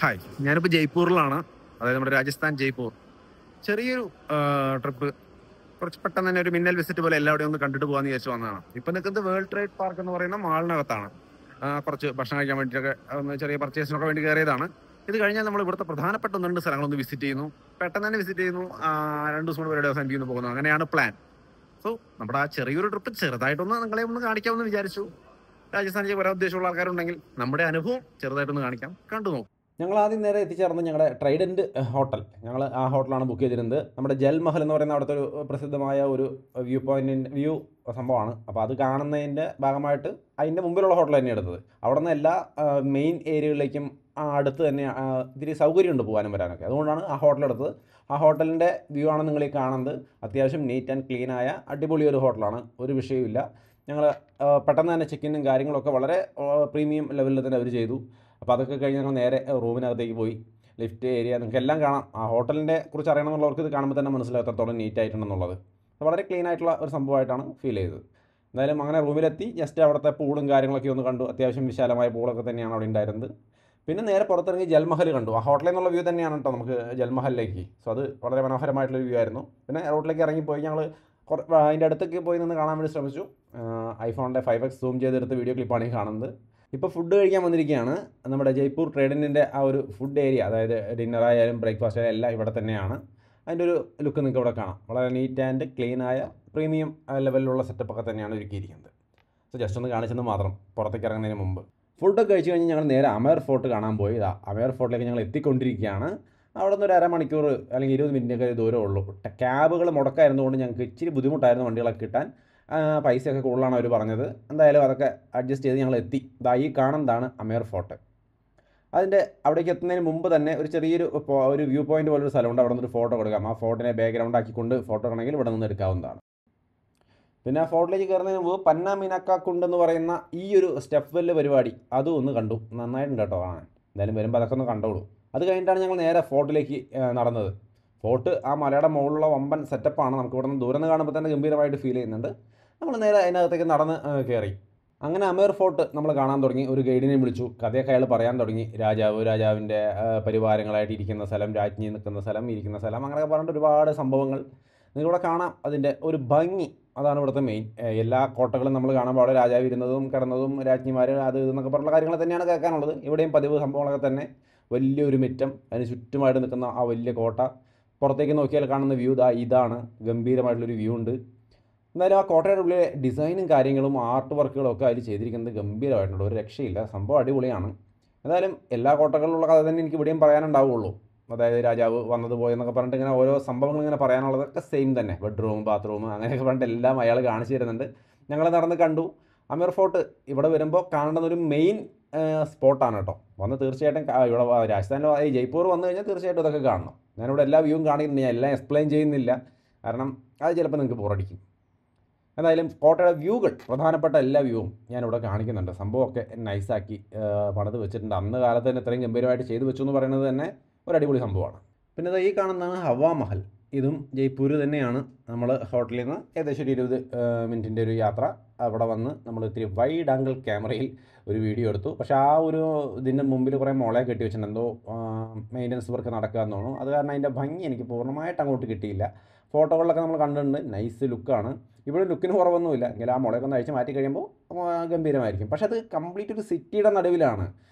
Hi, ഞാനിപ്പോൾ ജയ്പൂരിലാണ്. അതായത് നമ്മുടെ രാജസ്ഥാൻ ജയ്പൂർ. ചെറിയൊരു ട്രിപ്പ്, കുറച്ച് പെട്ടെന്ന് തന്നെ ഒരു മിന്നൽ വിസിറ്റ് പോലെ എല്ലാവരുടെയും ഒന്ന് കണ്ടിട്ട് പോകാമെന്ന് വിചാരിച്ചു വന്നതാണ്. ഇപ്പം നിൽക്കുന്നത് വേൾഡ് ട്രേഡ് പാർക്ക് എന്ന് പറയുന്ന മാളിനകത്താണ്. കുറച്ച് ഭക്ഷണം കഴിക്കാൻ വേണ്ടിയിട്ടൊക്കെ ഒന്ന് ചെറിയ പർച്ചേസിനൊക്കെ വേണ്ടി കയറിയതാണ്. ഇത് കഴിഞ്ഞാൽ നമ്മൾ ഇവിടുത്തെ പ്രധാനപ്പെട്ട ഒന്ന് രണ്ട് സ്ഥലങ്ങളൊന്ന് വിസിറ്റ് ചെയ്യുന്നു. പെട്ടെന്ന് തന്നെ വിസിറ്റ് ചെയ്യുന്നു. 2 ദിവസം കൂടെ അവസാനിപ്പിക്കുന്നു പോകുന്നു. അങ്ങനെയാണ് പ്ലാൻ. സോ നമ്മുടെ ആ ചെറിയൊരു ട്രിപ്പ് ചെറുതായിട്ടൊന്ന് നിങ്ങളെ ഒന്ന് കാണിക്കാമെന്ന് വിചാരിച്ചു. രാജസ്ഥാനിലേക്ക് വരാൻ ഉദ്ദേശമുള്ള ആൾക്കാരുണ്ടെങ്കിൽ നമ്മുടെ അനുഭവം ചെറുതായിട്ടൊന്ന് കാണിക്കാം, കണ്ടു നോക്കും. ഞങ്ങൾ ആദ്യം നേരെ എത്തിച്ചേർന്നത് ഞങ്ങളുടെ ട്രൈഡൻറ്റ് ഹോട്ടൽ. ഞങ്ങൾ ആ ഹോട്ടലാണ് ബുക്ക് ചെയ്തിരുന്നത്. നമ്മുടെ ജൽമഹൽ എന്ന് പറയുന്ന അവിടുത്തെ ഒരു പ്രസിദ്ധമായ ഒരു വ്യൂ സംഭവമാണ്. അപ്പോൾ അത് കാണുന്നതിൻ്റെ ഭാഗമായിട്ട് അതിൻ്റെ മുമ്പിലുള്ള ഹോട്ടൽ തന്നെ എടുത്തത്. അവിടെ നിന്ന് എല്ലാ മെയിൻ ഏരിയകളിലേക്കും അടുത്ത് തന്നെ ഇത്തിരി സൗകര്യമുണ്ട് പോകാനും വരാനൊക്കെ. അതുകൊണ്ടാണ് ആ ഹോട്ടൽ എടുത്തത്. ആ ഹോട്ടലിൻ്റെ വ്യൂ ആണ് നിങ്ങൾ ഈ കാണുന്നത്. അത്യാവശ്യം നീറ്റ് ആൻഡ് ക്ലീനായ അടിപൊളി ഒരു ഹോട്ടലാണ്, ഒരു വിഷയമില്ല. ഞങ്ങൾ പെട്ടെന്ന് തന്നെ ചെക്കിനും കാര്യങ്ങളൊക്കെ വളരെ പ്രീമിയം ലെവലിൽ തന്നെ അവർ ചെയ്തു. അപ്പോൾ അതൊക്കെ കഴിഞ്ഞ് ഞങ്ങൾ നേരെ റൂമിനകത്തേക്ക് പോയി. ലിഫ്റ്റ് ഏരിയ നിങ്ങൾക്ക് എല്ലാം കാണാം. ആ ഹോട്ടലിൻ്റെ കുറിച്ച് അറിയണമെന്നുള്ളവർക്ക് ഇത് കാണുമ്പോൾ തന്നെ മനസ്സിലാവും എത്രത്തോളം നീറ്റ് ആയിട്ടുണ്ടെന്നുള്ളത്. വളരെ ക്ലീൻ ആയിട്ടുള്ള ഒരു സംഭവമായിട്ടാണ് ഫീൽ ചെയ്തത്. എന്തായാലും അങ്ങനെ റൂമിലെത്തി ജസ്റ്റ് അവിടുത്തെ പൂളും കാര്യങ്ങളൊക്കെ ഒന്ന് കണ്ടു. അത്യാവശ്യം വിശാലമായ പൂളൊക്കെ തന്നെയാണ് അവിടെ ഉണ്ടായിരുന്നത്. പിന്നെ നേരെ പുറത്തിറങ്ങി ജൽമഹൽ കണ്ടു. ആ ഹോട്ടലിൽ നിന്നുള്ള വ്യൂ തന്നെയാണ് കേട്ടോ നമുക്ക് ജൽമഹലിലേക്ക്. സോ അത് വളരെ മനോഹരമായിട്ടുള്ളൊരു വ്യൂ ആയിരുന്നു. പിന്നെ റോഡിലേക്ക് ഇറങ്ങിപ്പോയി ഞങ്ങൾ അതിൻ്റെ അടുത്തേക്ക് പോയി നിന്ന് കാണാൻ വേണ്ടി ശ്രമിച്ചു. ഐഫോണിൻ്റെ 5x സൂം ചെയ്തെടുത്ത വീഡിയോ ക്ലിപ്പാണ് ഈ കാണുന്നത്. ഇപ്പോൾ ഫുഡ് കഴിക്കാൻ വന്നിരിക്കുകയാണ്. നമ്മുടെ ജയ്പൂർ ട്രേഡിൻ്റെ ആ ഒരു ഫുഡ് ഏരിയ, അതായത് ഡിന്നറായാലും ബ്രേക്ക്ഫാസ്റ്റ് ആയാലും എല്ലാം ഇവിടെ തന്നെയാണ്. അതിൻ്റെ ഒരു ലുക്ക് നിങ്ങൾക്ക് ഇവിടെ കാണാം. വളരെ നീറ്റ് ആൻഡ് ക്ലീനായ പ്രീമിയം ലെവലിലുള്ള സെറ്റപ്പൊക്കെ തന്നെയാണ് ഒരുക്കിയിരിക്കുന്നത്. സോ ജസ്റ്റ് ഒന്ന് കാണിച്ചെന്ന് മാത്രം പുറത്തേക്ക് ഇറങ്ങുന്നതിന് മുമ്പ്. ഫുഡൊക്കെ കഴിച്ച് കഴിഞ്ഞ് ഞങ്ങൾ നേരെ അമേർ ഫോർട്ട് കാണാൻ പോയി. അമേർ ഫോർട്ടിലേക്ക് ഞങ്ങൾ എത്തിക്കൊണ്ടിരിക്കുകയാണ്. അവിടെ നിന്ന് ഒരു അരമണിക്കൂർ അല്ലെങ്കിൽ 20 മിനിറ്റൊക്കെ ദൂരമേ ഉള്ളൂ. ക്യാബുകൾ മുടക്കായിരുന്നുകൊണ്ട് ഞങ്ങൾക്ക് ഇച്ചിരി ബുദ്ധിമുട്ടായിരുന്നു വണ്ടികളൊക്കെ കിട്ടാൻ. പൈസയൊക്കെ കൂടുതലാണ് അവർ പറഞ്ഞത്. എന്തായാലും അതൊക്കെ അഡ്ജസ്റ്റ് ചെയ്ത് ഞങ്ങൾ എത്തി. ഈ കാണുന്നതാണ് അമേർ ഫോർട്ട്. അതിൻ്റെ അവിടേക്ക് എത്തുന്നതിന് മുമ്പ് തന്നെ ഒരു ചെറിയൊരു ഒരു വ്യൂ പോയിൻ്റ് പോലൊരു സ്ഥലമുണ്ട്. അവിടെ നിന്നൊരു ഫോട്ടോ കൊടുക്കാം. ആ ഫോട്ടോനെ ബാക്ക്ഗ്രൗണ്ട് ആക്കിക്കൊണ്ട് ഫോട്ടോ ആണെങ്കിൽ ഇവിടെ നിന്ന് എടുക്കാവുന്നതാണ്. പിന്നെ ആ ഫോർട്ടിലേക്ക് കയറുന്നതിന് മുമ്പ് പന്ന മിനക്ക കുണ്ടെന്ന് പറയുന്ന ഈ ഒരു സ്റ്റെപ്പ് വെല്ല് പരിപാടി അതും ഒന്ന് കണ്ടു. നന്നായിട്ടുണ്ട് കേട്ടോ കാണാൻ. എന്തായാലും വരുമ്പോൾ അതൊക്കെ ഒന്ന് കണ്ടോളൂ. അത് കഴിഞ്ഞിട്ടാണ് ഞങ്ങൾ നേരെ ഫോർട്ടിലേക്ക് നടന്നത്. ഫോർട്ട് ആ മലയുടെ മുകളിലുള്ള വമ്പൻ സെറ്റപ്പാണ്. നമുക്ക് ഇവിടെ നിന്ന് ദൂരം നിന്ന് കാണുമ്പോൾ തന്നെ ഗംഭീരമായിട്ട് ഫീൽ ചെയ്യുന്നുണ്ട്. നമ്മൾ നേരെ അതിനകത്തേക്ക് നടന്ന് കയറി. അങ്ങനെ അമേർ ഫോർട്ട് നമ്മൾ കാണാൻ തുടങ്ങി. ഒരു ഗൈഡിനെ വിളിച്ചു. കഥയൊക്കെ അയാൾ പറയാൻ തുടങ്ങി. രാജാവിൻ്റെ പരിവാരങ്ങളായിട്ട് ഇരിക്കുന്ന സ്ഥലം, രാജ്ഞി നിൽക്കുന്ന സ്ഥലം, ഇരിക്കുന്ന സ്ഥലം, അങ്ങനെയൊക്കെ പറഞ്ഞിട്ട് ഒരുപാട് സംഭവങ്ങൾ നിങ്ങളിവിടെ കാണാം. അതിൻ്റെ ഒരു ഭംഗി അതാണ് ഇവിടുത്തെ മെയിൻ. എല്ലാ കോട്ടകളും നമ്മൾ കാണുമ്പോൾ അവിടെ രാജാവ് ഇരുന്നതും കിടന്നതും രാജ്ഞിമാർ അത് ഇതെന്നൊക്കെ പറഞ്ഞുള്ള കാര്യങ്ങൾ തന്നെയാണ് കേൾക്കാനുള്ളത്. ഇവിടെയും പതിവ് സംഭവങ്ങളൊക്കെ തന്നെ. വലിയൊരു മുറ്റം, അതിന് ചുറ്റുമായിട്ട് നിൽക്കുന്ന ആ വലിയ കോട്ട, പുറത്തേക്ക് നോക്കിയാൽ കാണുന്ന വ്യൂ ഇതാണ്. ഗംഭീരമായിട്ടുള്ളൊരു വ്യൂ ഉണ്ട്. എന്തായാലും ആ കോട്ടയുടെ ഉള്ളിലെ ഡിസൈനും കാര്യങ്ങളും ആർട്ട് വർക്കുകളും ഒക്കെ അതിൽ ചെയ്തിരിക്കുന്നത് ഗംഭീരമായിട്ടുണ്ട്. ഒരു രക്ഷയില്ല. സംഭവം അടിപൊളിയാണ്. എന്തായാലും എല്ലാ കോട്ടകളിലുള്ള കഥ തന്നെ എനിക്ക് ഇവിടെയും പറയാനുണ്ടാവുള്ളൂ. അതായത് രാജാവ് വന്നത് പോയെന്നൊക്കെ പറഞ്ഞിട്ട് ഇങ്ങനെ ഓരോ സംഭവങ്ങൾ ഇങ്ങനെ പറയാനുള്ളതൊക്കെ സെയിം തന്നെ. ബെഡ്റൂം, ബാത്റൂം അങ്ങനെയൊക്കെ പറഞ്ഞിട്ട് എല്ലാം അയാൾ കാണിച്ചു തരുന്നുണ്ട്. ഞങ്ങൾ നടന്ന് കണ്ടു. അമീർ ഫോർട്ട് ഇവിടെ വരുമ്പോൾ കാണേണ്ടുന്ന ഒരു മെയിൻ സ്പോട്ടാണ് കേട്ടോ. വന്ന് തീർച്ചയായിട്ടും ഇവിടെ രാജസ്ഥാനിൽ ജയ്പൂർ വന്നു കഴിഞ്ഞാൽ തീർച്ചയായിട്ടും ഇതൊക്കെ കാണണം. ഞാനിവിടെ എല്ലാ വ്യൂവും കാണിക്കുന്നുണ്ട്. ഞാൻ എല്ലാം എക്സ്പ്ലെയിൻ ചെയ്യുന്നില്ല, കാരണം അത് ചിലപ്പോൾ നിങ്ങൾക്ക് ബോറടിക്കും. എന്തായാലും കോട്ടയുടെ വ്യൂകൾ, പ്രധാനപ്പെട്ട എല്ലാ വ്യൂവും ഞാനിവിടെ കാണിക്കുന്നുണ്ട്. സംഭവമൊക്കെ നൈസാക്കി പണിത് വെച്ചിട്ടുണ്ട്. അന്ന് കാലത്ത് തന്നെ ഇത്രയും ഗംഭീരമായിട്ട് ചെയ്തു വെച്ചു എന്ന് പറയുന്നത് തന്നെ ഒരു അടിപൊളി സംഭവമാണ്. പിന്നെ ഈ കാണുന്നതാണ് ഹവാ മഹൽ. ഇതും ജയ്പൂർ തന്നെയാണ്. നമ്മൾ ഹോട്ടലിൽ നിന്ന് ഏകദേശം ഒരു 20 മിനിറ്റിൻ്റെ ഒരു യാത്ര. അവിടെ വന്ന് നമ്മൾ ഇത്തിരി വൈഡ് ആംഗിൾ ക്യാമറയിൽ ഒരു വീഡിയോ എടുത്തു. പക്ഷേ ആ ഒരു ഇതിൻ്റെ മുമ്പിൽ കുറേ മുള കെട്ടി വെച്ചിട്ടുണ്ട്. എന്തോ മെയിൻ്റനൻസ് വർക്ക് നടക്കാമെന്ന് തോന്നുന്നു. അത് കാരണം അതിൻ്റെ ഭംഗി എനിക്ക് പൂർണ്ണമായിട്ട് അങ്ങോട്ട് കിട്ടിയില്ല. ഫോട്ടോകളിലൊക്കെ നമ്മൾ കണ്ടിട്ടുണ്ട്. നൈസ് ലുക്കാണ്. ഇവിടെ ലുക്കിന് കുറവൊന്നുമില്ല. എങ്കിൽ ആ മുളയൊക്കെ ഒന്ന് അഴിച്ച് മാറ്റി കഴിയുമ്പോൾ ഗംഭീരമായിരിക്കും. പക്ഷേ അത് കംപ്ലീറ്റ് ഒരു സിറ്റിയുടെ നടുവിലാണ്.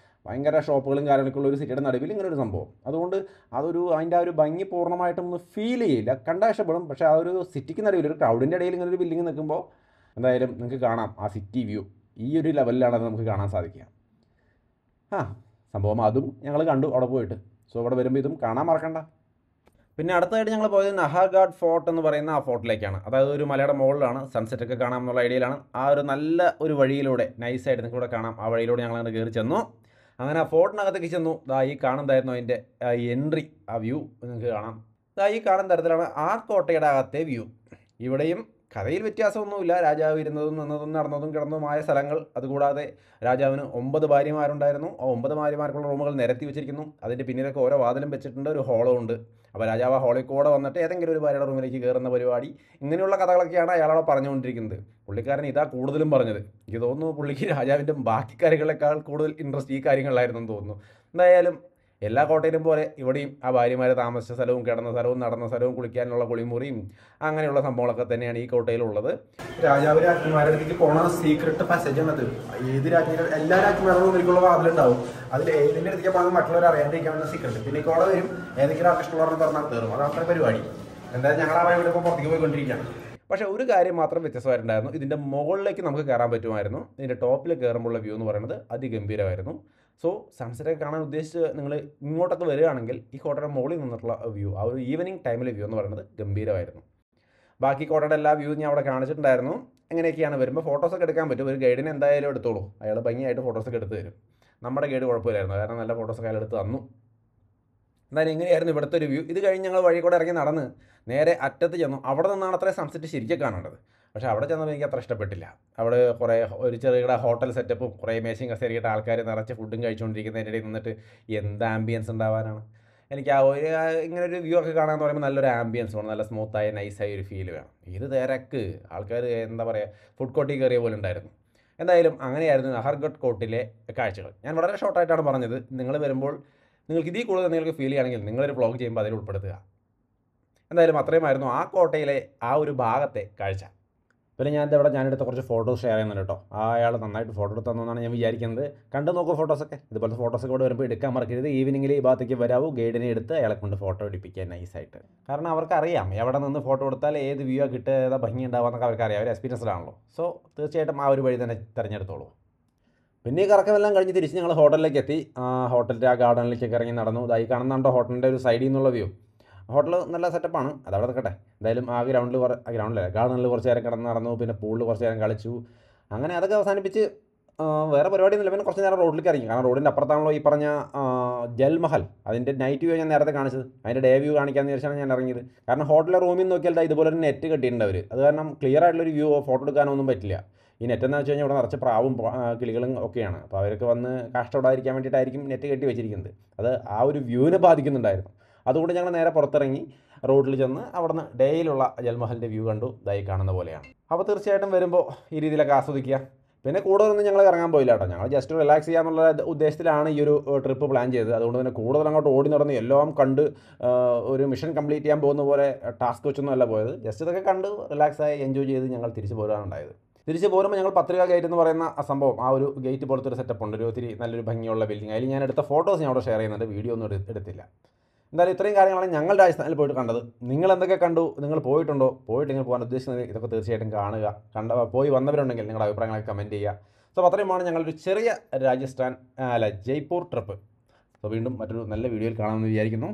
ഭയങ്കര ഷോപ്പുകളും കാര്യങ്ങളൊക്കെ ഉള്ള ഒരു സിറ്റിയുടെ നടുവിൽ ഇങ്ങനെ ഒരു സംഭവം. അതുകൊണ്ട് അതിൻ്റെ ആ ഒരു ഭംഗി പൂർണ്ണമായിട്ടും ഒന്ന് ഫീൽ ചെയ്യില്ല. കണ്ടാൽ ഇഷ്ടപ്പെടും. പക്ഷേ ആ ഒരു സിറ്റിക്ക് നടുവിൽ ഒരു ക്രൗഡിൻ്റെ ഇടയിൽ ഇങ്ങനെ ഒരു ബിൽഡിംഗ് നിൽക്കുമ്പോൾ എന്തായാലും നിങ്ങൾക്ക് കാണാം ആ സിറ്റി വ്യൂ. ഈ ഒരു ലെവലിലാണ് അത് നമുക്ക് കാണാൻ സാധിക്കുക. സംഭവം അതും ഞങ്ങൾ കണ്ടു അവിടെ പോയിട്ട്. സോ അവിടെ വരുമ്പോൾ ഇതും കാണാൻ മറക്കണ്ട. പിന്നെ അടുത്തതായിട്ട് ഞങ്ങൾ പോയത് നഹാർഗാഡ് ഫോർട്ട് എന്ന് പറയുന്ന ആ ഫോർട്ടിലേക്കാണ്. അതായത് ഒരു മലയുടെ മുകളിലാണ്. സൺസെറ്റൊക്കെ കാണാം എന്നുള്ള ഐഡിയയിലാണ്. ആ ഒരു നല്ല ഒരു വഴിയിലൂടെ നൈസായിട്ട് നിങ്ങൾക്ക് ഇവിടെ കാണാം. ആ വഴിയിലൂടെ ഞങ്ങൾ അങ്ങനെ കയറി ചെന്നു. അങ്ങനെ ആ ഫോർട്ടിനകത്തേക്ക് ചെന്നു. ഈ കാണുന്നതായിരുന്നു അതിൻ്റെ എൻട്രി. ആ വ്യൂ നിങ്ങൾക്ക് കാണാം. ഈ കാണുന്ന തരത്തിലാണ് ആ കോട്ടയുടെ അകത്തെ വ്യൂ. ഇവിടെയും കഥയിൽ വ്യത്യാസമൊന്നുമില്ല. രാജാവ് ഇരുന്നതും നിന്നതും നടന്നതും കിടന്നതുമായ സ്ഥലങ്ങൾ. അതുകൂടാതെ രാജാവിന് 9 ഭാര്യമാരുണ്ടായിരുന്നു. ആ 9 ഭാര്യമാർക്കുള്ള റൂമുകൾ നിരത്തി വെച്ചിരിക്കുന്നു. അതിൻ്റെ പിന്നിലൊക്കെ ഓരോ വാതിലും വെച്ചിട്ടുണ്ട്. ഒരു ഹോളും ഉണ്ട്. അപ്പോൾ രാജാവ് ആ ഹോളിൽ കൂടെ വന്നിട്ട് ഏതെങ്കിലും ഒരു ഭാര്യയുടെ റൂമിലേക്ക് കയറുന്ന പരിപാടി, ഇങ്ങനെയുള്ള കഥകളൊക്കെയാണ് അയാളോട് പറഞ്ഞുകൊണ്ടിരിക്കുന്നത്. പുള്ളിക്കാരൻ ഇതാ കൂടുതലും പറഞ്ഞത്. എനിക്ക് തോന്നുന്നു പുള്ളിക്ക് രാജാവിൻ്റെ ബാക്കി കാര്യങ്ങളെക്കാൾ കൂടുതൽ ഇൻട്രസ്റ്റ് ഈ കാര്യങ്ങളിലായിരുന്നു തോന്നുന്നു. എന്തായാലും എല്ലാ കോട്ടയിലും പോലെ ഇവിടെയും ആ ഭാര്യമാർ താമസിച്ച സ്ഥലവും കിടന്ന സ്ഥലവും നടന്ന സ്ഥലവും കുളിക്കാനുള്ള കുളിമുറിയും അങ്ങനെയുള്ള സംഭവങ്ങളൊക്കെ തന്നെയാണ് ഈ കോട്ടയിലുള്ളത്. രാജാവ് രാജ്ഞിമാരുടെ അടുത്തേക്ക് പോണ സീക്രട്ട് പാസേജ് എന്നത് ഏത് രാജ്ഞിയുടെ എല്ലാ രാജ്ഞിമാരുടെ ഒന്നിലേക്കുള്ള വാതിലുണ്ടാവും. അതിൽ ഏതിൻ്റെ അടുത്തേക്ക് പോകുന്നത് മറ്റുള്ളവർ അറിയാണ്ടിരിക്കാവുന്ന സീക്രട്ട്. പിന്നെ ഈ കോട വരും, ഏതെങ്കിലും ആർട്ടിസ്റ്റുള്ളവരുടെ തുറന്നാൽ കയറും. അതാണ് പരിപാടി. എന്തായാലും ഞങ്ങൾ ആ ഇവിടെ ഇപ്പോൾ പുറത്തേക്ക് പോയിക്കൊണ്ടിരിക്കുകയാണ്. പക്ഷേ ഒരു കാര്യം മാത്രം വ്യത്യസ്തമായിട്ടുണ്ടായിരുന്നു. ഇതിൻ്റെ മുകളിലേക്ക് നമുക്ക് കയറാൻ പറ്റുമായിരുന്നു. ഇതിൻ്റെ ടോപ്പിൽ കയറുമ്പോഴുള്ള വ്യൂ എന്ന് പറയുന്നത് അതിഗംഭീരമായിരുന്നു. സോ സൺസെറ്റൊക്കെ കാണാൻ ഉദ്ദേശിച്ച് നിങ്ങൾ ഇങ്ങോട്ടൊക്കെ വരികയാണെങ്കിൽ ഈ കോട്ടയുടെ മുകളിൽ നിന്നിട്ടുള്ള വ്യൂ, ആ ഒരു ഈവനിങ് ടൈമിലെ വ്യൂ എന്ന് പറയുന്നത് ഗംഭീരമായിരുന്നു. ബാക്കി കോട്ടയുടെ എല്ലാ വ്യൂ ഞാൻ അവിടെ കാണിച്ചിട്ടുണ്ടായിരുന്നു. എങ്ങനെയൊക്കെയാണ് വരുമ്പോൾ ഫോട്ടോസൊക്കെ എടുക്കാൻ പറ്റും. ഒരു ഗൈഡിനെ എന്തായാലും എടുത്തോളൂ, അയാൾ ഭംഗിയായിട്ട് ഫോട്ടോസൊക്കെ എടുത്ത് തരും. നമ്മുടെ ഗൈഡ് കുഴപ്പമില്ലായിരുന്നു, കാരണം നല്ല ഫോട്ടോസൊക്കെ അയാൾ എടുത്ത് തന്നു. എന്നാലും എങ്ങനെയായിരുന്നു ഇവിടുത്തെ ഒരു വ്യൂ? ഇത് കഴിഞ്ഞ് ഞങ്ങൾ വഴി കൂടെ ഇറങ്ങി നടന്ന് നേരെ അറ്റത്ത് ചെന്നു. അവിടെ നിന്നാണ് അത്രയും സൺസെറ്റ് ശരിക്കും കാണേണ്ടത്. പക്ഷേ അവിടെ ചെന്നപ്പോൾ എനിക്ക് അത്ര ഇഷ്ടപ്പെട്ടില്ല. അവിടെ കുറേ ഒരു ചെറിയ ഹോട്ടൽ സെറ്റപ്പും കുറേ മേശയും കസേരയിട്ട് ആൾക്കാർ നിറച്ച് ഫുഡും കഴിച്ചുകൊണ്ടിരിക്കുന്നതിൻ്റെ ഇടയിൽ നിന്നിട്ട് എന്ത് ആംബിയൻസ് ഉണ്ടാവാനാണ്? എനിക്ക് ആ ഒരു ഇങ്ങനെ ഒരു വ്യൂ ഒക്കെ കാണാമെന്ന് പറയുമ്പോൾ നല്ലൊരു ആംബിയൻസ് വേണം, നല്ല സ്മൂത്തായ നൈസായ ഒരു ഫീൽ വേണം. ഇത് തിരക്ക്, ആൾക്കാർ എന്താ പറയുക, ഫുഡ് കോർട്ടിൽ കയറിയ പോലെ ഉണ്ടായിരുന്നു. എന്തായാലും അങ്ങനെയായിരുന്നു നഹർഗഡ് കോർട്ടിലെ കാഴ്ചകൾ. ഞാൻ വളരെ ഷോർട്ടായിട്ടാണ് പറഞ്ഞത്. നിങ്ങൾ വരുമ്പോൾ നിങ്ങൾക്ക് ഇതിൽ കൂടുതൽ നിങ്ങൾക്ക് ഫീൽ ചെയ്യുകയാണെങ്കിൽ നിങ്ങളൊരു വ്ളോഗ് ചെയ്യുമ്പോൾ അതിൽ ഉൾപ്പെടുത്തുക. എന്തായാലും അത്രയുമായിരുന്നു ആ കോട്ടയിലെ ആ ഒരു ഭാഗത്തെ കാഴ്ച. പിന്നെ ഞാനെടുത്ത കുറച്ച് ഫോട്ടോസ് ഷെയർ ചെയ്യുന്നുണ്ട് കേട്ടോ. അയാൾ നന്നായിട്ട് ഫോട്ടോ എടുത്ത് തന്നെന്നാണ് ഞാൻ വിചാരിക്കുന്നത്. കണ്ടു നോക്കൂ ഫോട്ടോസൊക്കെ. ഇതുപോലത്തെ ഫോട്ടോസൊക്കെ ഇവിടെ വരുമ്പോൾ എടുക്കാൻ മറക്കരുത്. ഈവനിങ്ങിൽ ഈ ഭാഗത്തേക്ക് വരാവൂ, ഗൈഡിനെ എടുത്ത് അയാളെ കൊണ്ട് ഫോട്ടോ എടുപ്പിക്കുക നൈസായിട്ട്. കാരണം അവർക്കറിയാം എവിടെ നിന്ന് ഫോട്ടോ എടുത്താൽ ഏത് വ്യൂ കിട്ടുക, ഏതാ ഭംഗി ഉണ്ടാവുക അവർക്കറിയാം. അവർ എക്സ്പീരിയൻസ്ഡ് ആണല്ലോ. സോ തീർച്ചയായിട്ടും ആ ഒരു വഴി തന്നെ തിരഞ്ഞെടുത്തോളൂ. പിന്നെ ഈ കറക്കമെല്ലാം കഴിഞ്ഞ് തിരിച്ച് ഞങ്ങൾ ഹോട്ടലിലേക്ക് എത്തി. ഹോട്ടലിൻ്റെ ആ ഗാർഡനിലേക്കൊക്കെ ഇറങ്ങി നടന്നു. ഇതായി കാണുന്നുണ്ടോ ഹോട്ടലിൻ്റെ ഒരു സൈഡിൽ നിന്നുള്ള വ്യൂ. ഹോട്ടൽ നല്ല സെറ്റപ്പാണ്, അതവിടെ നിൽക്കട്ടെ. എന്തായാലും ആ ഗാർഡനിൽ കുറച്ച് നേരം കിടന്ന് നടന്നു. പിന്നെ പൂളിൽ കുറച്ച് നേരം കളിച്ചു. അങ്ങനെ അതൊക്കെ അവസാനിപ്പിച്ച് വേറെ പരിപാടിയൊന്നുമില്ല. പിന്നെ കുറച്ച് നേരം റോഡിലേക്ക് ഇറങ്ങി. കാരണം റോഡിൻ്റെ അപ്പുറത്താണല്ലോ ഈ പറഞ്ഞ ജൽമഹൽ. അതിൻ്റെ നൈറ്റ് വ്യൂ ഞാൻ നേരത്തെ കാണിച്ചത്. അതിൻ്റെ ഡേ വ്യൂ കാണിക്കാമെന്ന് വിചാരിച്ചാണ് ഞാൻ ഇറങ്ങിയത്. കാരണം ഹോട്ടലിലെ റൂമിൽ നോക്കിയാൽ ഇതുപോലെ ഒരു നെറ്റ് കെട്ടിയിട്ടുണ്ട് അവർ. അത് കാരണം ക്ലിയർ ആയിട്ടുള്ളൊരു വ്യൂ ഫോട്ടോ എടുക്കാനൊന്നും പറ്റില്ല. ഈ നെറ്റ് എന്ന് വെച്ച് കഴിഞ്ഞാൽ ഇവിടെ നിറച്ച് പ്രാവും കിളികളും ഒക്കെയാണ്. അപ്പോൾ അവർക്ക് വന്ന് കഷ്ടപ്പെടാതിരിക്കാൻ വേണ്ടിയിട്ടായിരിക്കും നെറ്റ് കെട്ടി വെച്ചിരിക്കുന്നത്. അത് ആ ഒരു വ്യൂവിനെ ബാധിക്കുന്നുണ്ടായിരുന്നു. അതുകൊണ്ട് ഞങ്ങൾ നേരെ പുറത്തിറങ്ങി റോഡിൽ ചെന്ന് അവിടെ നിന്ന് ഡേയിലുള്ള ജൽമഹലിൻ്റെ വ്യൂ കണ്ടു. ഇതായി കാണുന്ന പോലെയാണ്. അപ്പോൾ തീർച്ചയായിട്ടും വരുമ്പോൾ ഈ രീതിയിലൊക്കെ ആസ്വദിക്കുക. പിന്നെ കൂടുതലൊന്നും ഞങ്ങൾ ഇറങ്ങാൻ പോയില്ല കേട്ടോ. ഞങ്ങൾ ജസ്റ്റ് റിലാക്സ് ചെയ്യാന്നുള്ള ഉദ്ദേശത്തിലാണ് ഈ ഒരു ട്രിപ്പ് പ്ലാൻ ചെയ്തത്. അതുകൊണ്ട് തന്നെ കൂടുതൽ അങ്ങോട്ട് ഓടി നടന്ന് എല്ലാം കണ്ട് ഒരു മിഷൻ കംപ്ലീറ്റ് ചെയ്യാൻ പോകുന്ന പോലെ ടാസ്ക് വെച്ചൊന്നും അല്ല പോയത്. ജസ്റ്റ് ഇതൊക്കെ കണ്ട് റിലാക്സായി എൻജോയ് ചെയ്ത് ഞങ്ങൾ തിരിച്ചു പോരാനുണ്ടായത്. തിരിച്ച് പോരുമ്പോൾ ഞങ്ങൾ പത്രിക ഗേറ്റ് എന്ന് പറയുന്ന സംഭവം, ആ ഒരു ഗേറ്റ് പോലത്തെ ഒരു സെറ്റപ്പ് ഉണ്ട്, ഒരു ഒത്തിരി നല്ലൊരു ഭംഗിയുള്ള ബിൽഡിംഗ്. അതിൽ ഞാൻ എടുത്ത ഫോട്ടോസ് ഞാൻ അവിടെ ഷെയർ ചെയ്യുന്നുണ്ട്, വീഡിയോ ഒന്നും എടുത്തില്ല. എന്തായാലും ഇത്രയും കാര്യങ്ങളാണ് ഞങ്ങൾ രാജസ്ഥാനിൽ പോയിട്ട് കണ്ടത്. നിങ്ങൾ എന്തൊക്കെ കണ്ടു, നിങ്ങൾ പോയിട്ടുണ്ടോ, പോയിട്ടെങ്കിൽ പോകാൻ ഉദ്ദേശിക്കുന്നത് ഇതൊക്കെ തീർച്ചയായിട്ടും കാണുക. പോയി വന്നവരുണ്ടെങ്കിൽ നിങ്ങളുടെ അഭിപ്രായങ്ങളൊക്കെ കമൻറ്റ് ചെയ്യുക. സോ അത്രയുമാണ് ഞങ്ങളൊരു ചെറിയ ജയ്പൂർ ട്രിപ്പ്. സോ വീണ്ടും മറ്റൊരു നല്ല വീഡിയോയിൽ കാണാമെന്ന് വിചാരിക്കുന്നു.